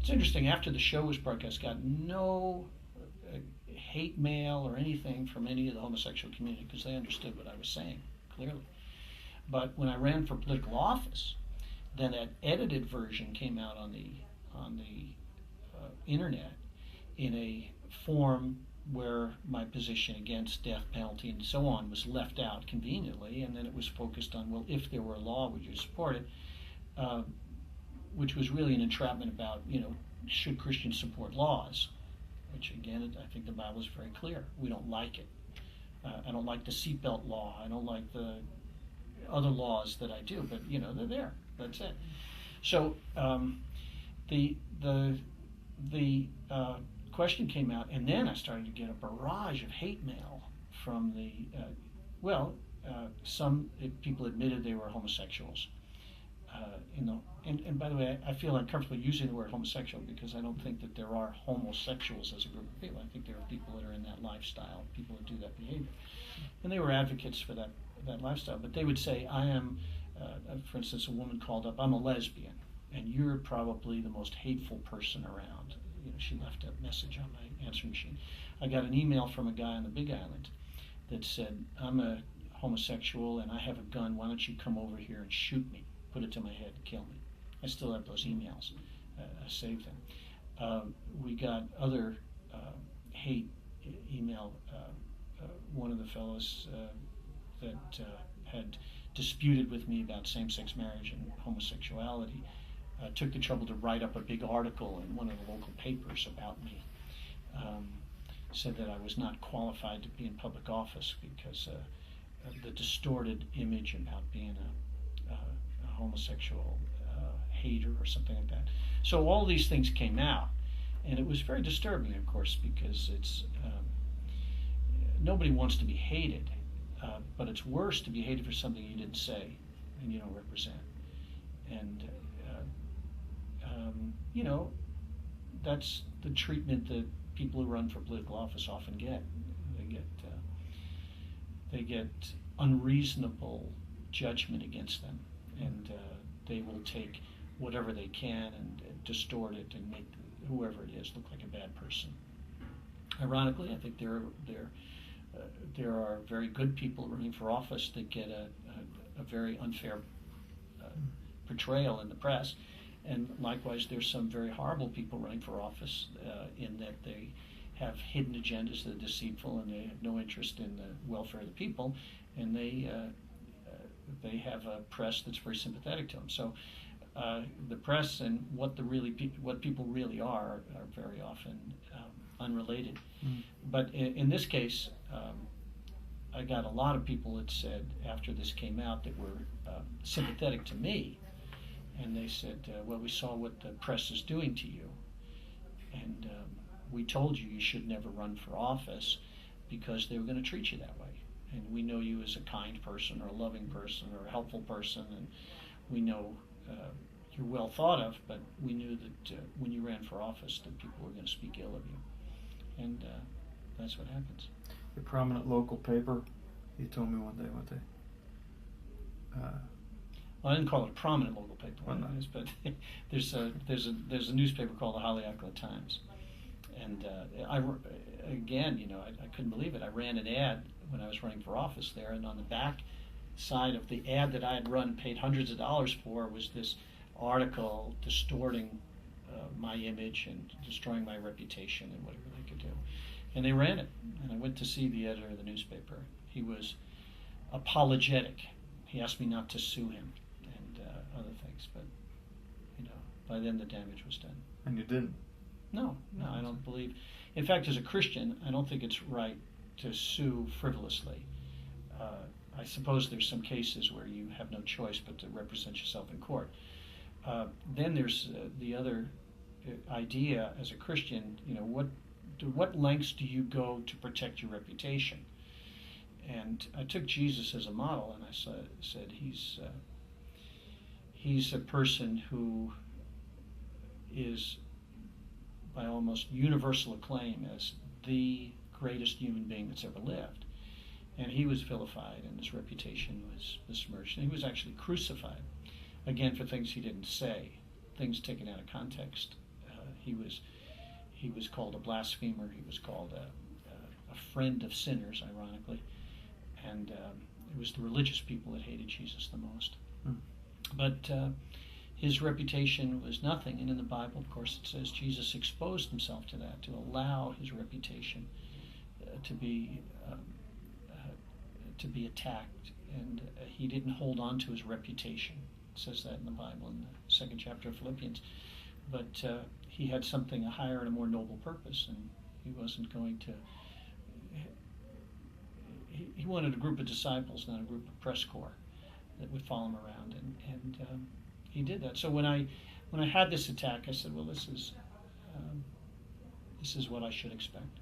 It's interesting, after the show was broadcast, got no hate mail or anything from any of the homosexual community because they understood what I was saying clearly. But when I ran for political office, then an edited version came out on the internet in a form where my position against death penalty and so on was left out conveniently, and then it was focused on, well, if there were a law, would you support it? Which was really an entrapment about, should Christians support laws? Which again, I think the Bible is very clear. We don't like it. I don't like the seatbelt law. I don't like the other laws that I do, but they're there. That's it. So the question came out, and then I started to get a barrage of hate mail from some people admitted they were homosexuals. And by the way, I feel uncomfortable using the word homosexual because I don't think that there are homosexuals as a group of people. I think there are people that are in that lifestyle, people that do that behavior. And they were advocates for that lifestyle, but they would say, I am, for instance, a woman called up, I'm a lesbian, and you're probably the most hateful person around. She left a message on my answering machine. I got an email from a guy on the Big Island that said, I'm a homosexual and I have a gun, why don't you come over here and shoot me, put it to my head and kill me. I still have those emails. I saved them. We got other hate email. One of the fellows that had disputed with me about same-sex marriage and homosexuality took the trouble to write up a big article in one of the local papers about me. Said that I was not qualified to be in public office because of the distorted image about being a homosexual hater or something like that. So all these things came out, and it was very disturbing, of course, because it's nobody wants to be hated, but it's worse to be hated for something you didn't say and you don't represent. And that's the treatment that people who run for political office often get. They get unreasonable judgment against them, and they will take whatever they can and distort it and make whoever it is look like a bad person. Ironically, I think there are very good people running for office that get a very unfair portrayal in the press. And likewise, there's some very horrible people running for office in that they have hidden agendas that are deceitful and they have no interest in the welfare of the people, and they have a press that's very sympathetic to them. So the press and what people really are very often unrelated. Mm. But in this case, I got a lot of people that said after this came out that were sympathetic to me. And they said, well, we saw what the press is doing to you, and we told you should never run for office because they were going to treat you that way. And we know you as a kind person or a loving person or a helpful person, and we know you're well thought of, but we knew that when you ran for office that people were going to speak ill of you. And that's what happens. The prominent local paper, you told me one day what they... Well, I didn't call it a prominent local paper, but there's a newspaper called the Haleakala Times, and I couldn't believe it. I ran an ad when I was running for office there, and on the back side of the ad that I had run, paid hundreds of dollars for, was this article distorting my image and destroying my reputation and whatever they could do. And they ran it, and I went to see the editor of the newspaper. He was apologetic. He asked me not to sue him. Other things, but by then the damage was done. And you didn't? No, I don't believe. In fact, as a Christian, I don't think it's right to sue frivolously. I suppose there's some cases where you have no choice but to represent yourself in court. Then there's the other idea as a Christian. What lengths do you go to protect your reputation? And I took Jesus as a model, and I said he's a person who is, by almost universal acclaim, as the greatest human being that's ever lived. And he was vilified, and his reputation was besmirched. And he was actually crucified, again, for things he didn't say, things taken out of context. He was called a blasphemer. He was called a friend of sinners, ironically, and it was the religious people that hated Jesus the most. Mm. But his reputation was nothing, and in the Bible, of course, it says Jesus exposed himself to that, to allow his reputation to be attacked, and he didn't hold on to his reputation. It says that in the Bible in the second chapter of Philippians. But he had something a higher and a more noble purpose, and he wasn't going to. He wanted a group of disciples, not a group of press corps that would follow him around, and he did that. So when I had this attack, I said, well, this is what I should expect.